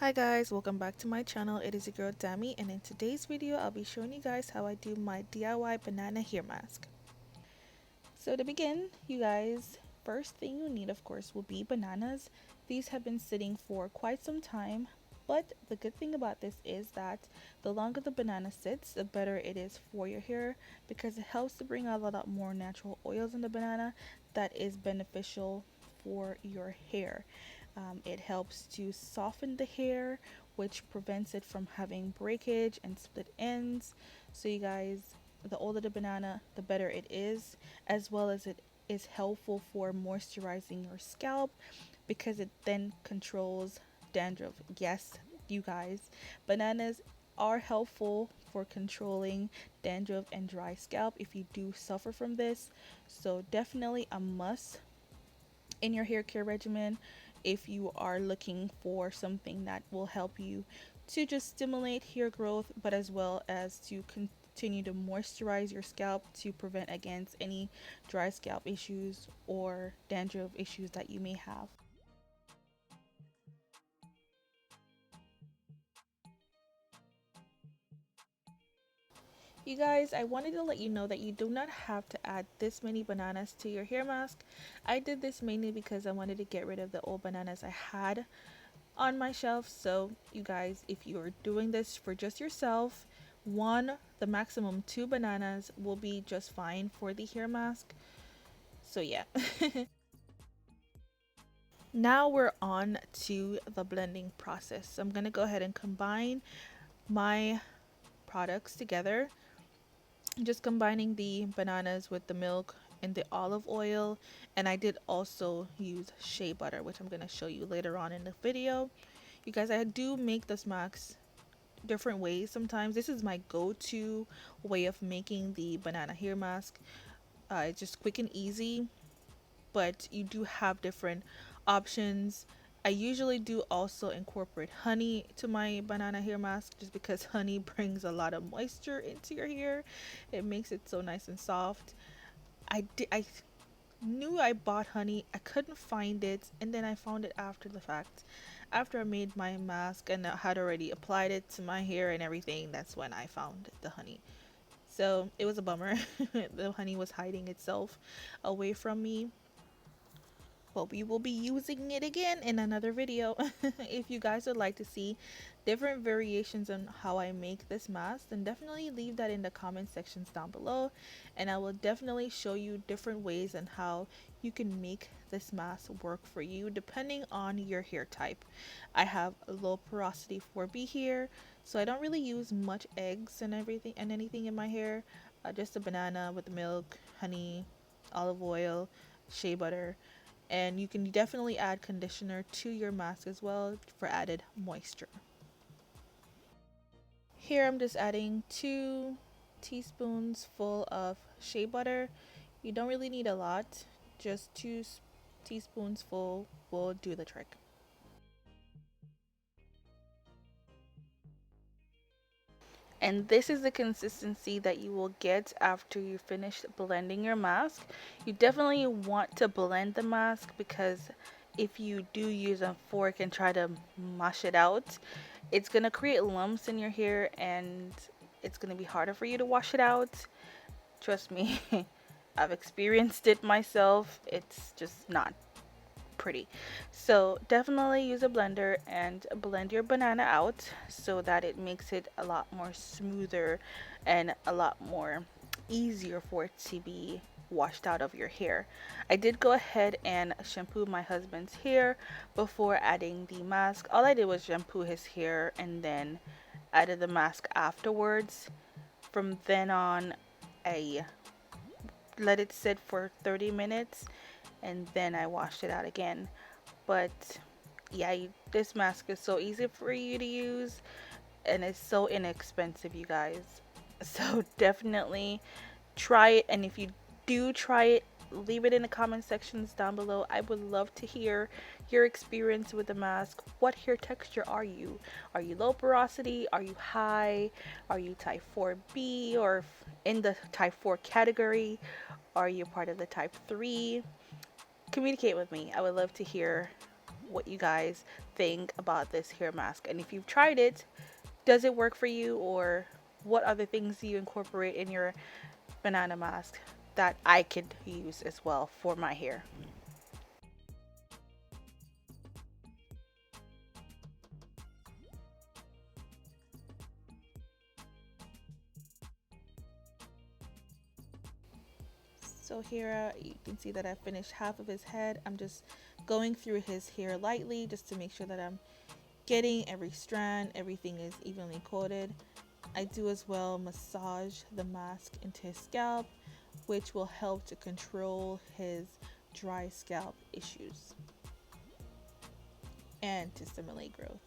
Hi guys, welcome back to my channel. It is your girl Dami, and in today's video I'll be showing you guys how I do my DIY banana hair mask. So to begin, you guys, first thing you need of course will be bananas. These have been sitting for quite some time, but the good thing about this is that the longer the banana sits, the better it is for your hair because it helps to bring out a lot more natural oils in the banana that is beneficial for your hair. It helps to soften the hair, which prevents it from having breakage and split ends. So you guys, the older the banana, the better it is, as well as it is helpful for moisturizing your scalp because it then controls dandruff. Yes, you guys, bananas are helpful for controlling dandruff and dry scalp if you do suffer from this. So definitely a must in your hair care regimen if you are looking for something that will help you to just stimulate hair growth, but as well as to continue to moisturize your scalp to prevent against any dry scalp issues or dandruff issues that you may have. You guys, I wanted to let you know that you do not have to add this many bananas to your hair mask. I did this mainly because I wanted to get rid of the old bananas I had on my shelf. So you guys, if you're doing this for just yourself, the maximum two bananas will be just fine for the hair mask. So yeah. Now we're on to the blending process. So I'm gonna go ahead and combine my products together, just combining the bananas with the milk and the olive oil. And I did also use shea butter, which I'm going to show you later on in the video. You guys, I do make this mask different ways sometimes. This is my go-to way of making the banana hair mask. It's just quick and easy, but you do have different options. I usually do also incorporate honey to my banana hair mask just because honey brings a lot of moisture into your hair. It makes it so nice and soft. I knew I bought honey. I couldn't find it, and then I found it after the fact. After I made my mask and I had already applied it to my hair and everything, that's when I found the honey. So it was a bummer. The honey was hiding itself away from me, but we will be using it again in another video. If you guys would like to see different variations on how I make this mask, then definitely leave that in the comment sections down below, and I will definitely show you different ways on how you can make this mask work for you depending on your hair type. I have a low porosity 4B here, so I don't really use much eggs and everything and anything in my hair. Just a banana with milk, honey, olive oil, shea butter, and you can definitely add conditioner to your mask as well for added moisture. Here I'm just adding 2 teaspoons full of shea butter. You don't really need a lot, just 2 teaspoons full will do the trick. And this is the consistency that you will get after you finish blending your mask. You definitely want to blend the mask because if you do use a fork and try to mash it out, it's going to create lumps in your hair and it's going to be harder for you to wash it out. Trust me, I've experienced it myself. It's just not pretty. So definitely use a blender and blend your banana out so that it makes it a lot more smoother and a lot more easier for it to be washed out of your hair. I did go ahead and shampoo my husband's hair before adding the mask. All I did was shampoo his hair and then added the mask afterwards. From then on, I let it sit for 30 minutes and then I washed it out again. But yeah, this mask is so easy for you to use and it's so inexpensive, you guys. So definitely try it, and if you do try it, leave it in the comment sections down below. I would love to hear your experience with the mask. What hair texture are you? Are you low porosity? Are you high? Are you type 4B or in the type 4 category? Are you part of the type 3? Communicate with me. I would love to hear what you guys think about this hair mask, and if you've tried it, does it work for you, or what other things do you incorporate in your banana mask that I could use as well for my hair. So here you can see that I finished half of his head. I'm just going through his hair lightly just to make sure that I'm getting every strand, everything is evenly coated. I do as well massage the mask into his scalp, which will help to control his dry scalp issues and to stimulate growth.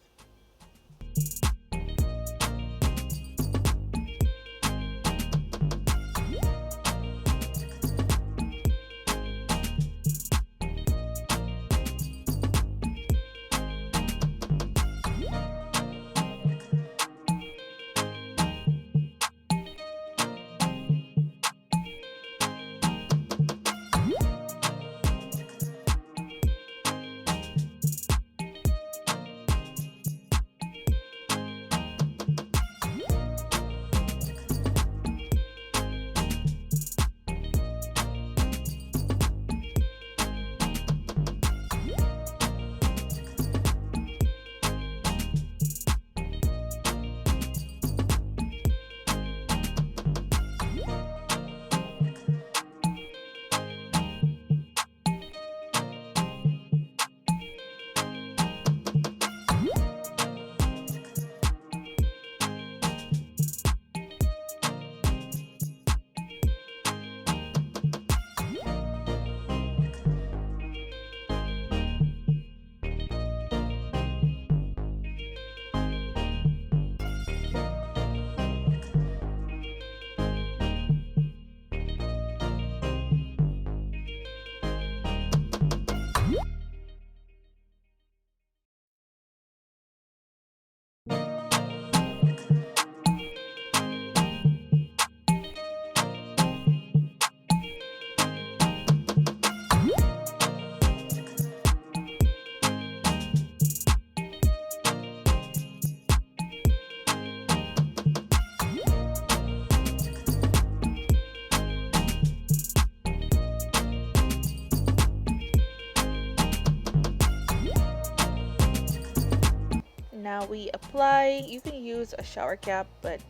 Now we apply, you can use a shower cap, but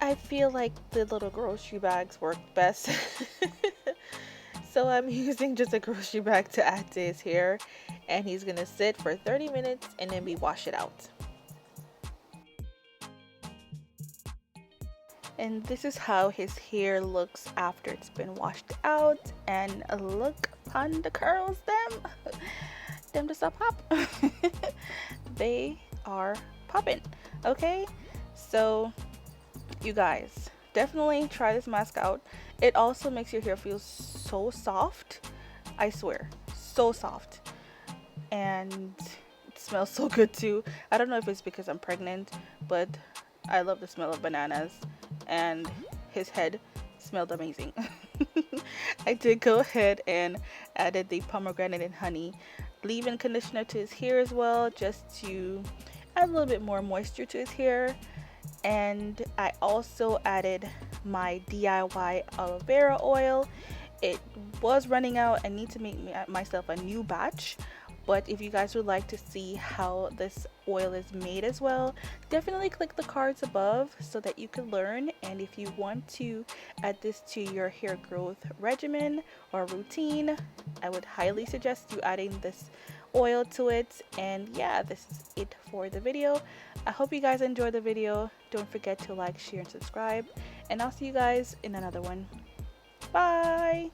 I feel like the little grocery bags work best. So I'm using just a grocery bag to add to his hair, and he's gonna sit for 30 minutes and then we wash it out. And this is how his hair looks after it's been washed out, and look upon the curls, them just a pop. They are popping. Okay, so you guys definitely try this mask out. It also makes your hair feel so soft, I swear, so soft, and it smells so good too. I don't know if it's because I'm pregnant, but I love the smell of bananas, and his head smelled amazing. I did go ahead and added the pomegranate and honey leave-in conditioner to his hair as well, just to add a little bit more moisture to his hair. And I also added my DIY aloe vera oil. It was running out. I need to make myself a new batch, but if you guys would like to see how this oil is made as well, definitely click the cards above so that you can learn. And if you want to add this to your hair growth regimen or routine, I would highly suggest you adding this oil to it. And yeah, this is it for the video. I hope you guys enjoyed the video. Don't forget to like, share, and subscribe, and I'll see you guys in another one. Bye.